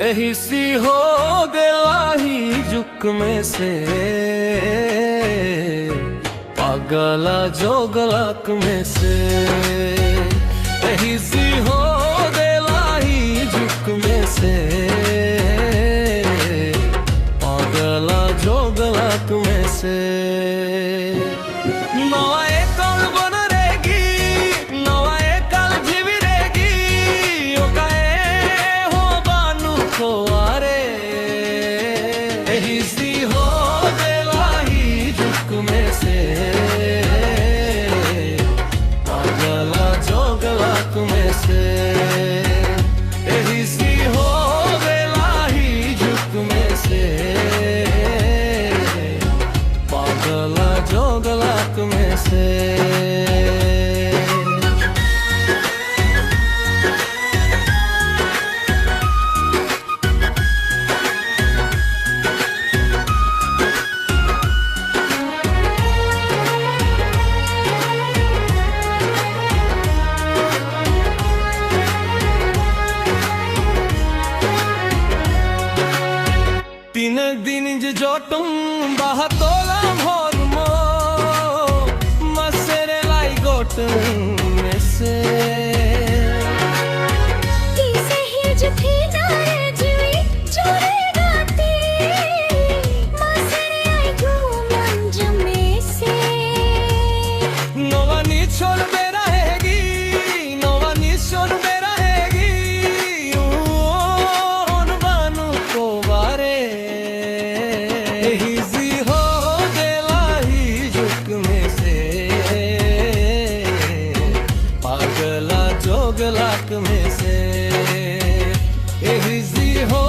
यही सी हो दिलाही जुक में से पागला जोगलाक में से यही सी हो दिलाही जुक में से पागला जोगलाक में से जोगलाक में से तीन दिन जो तुम बहतोला भोर में से जोगलाक में से एहिजी हो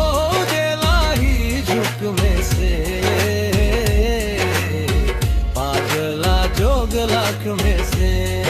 दिलाही झुक में से पागला जोगलाक में से।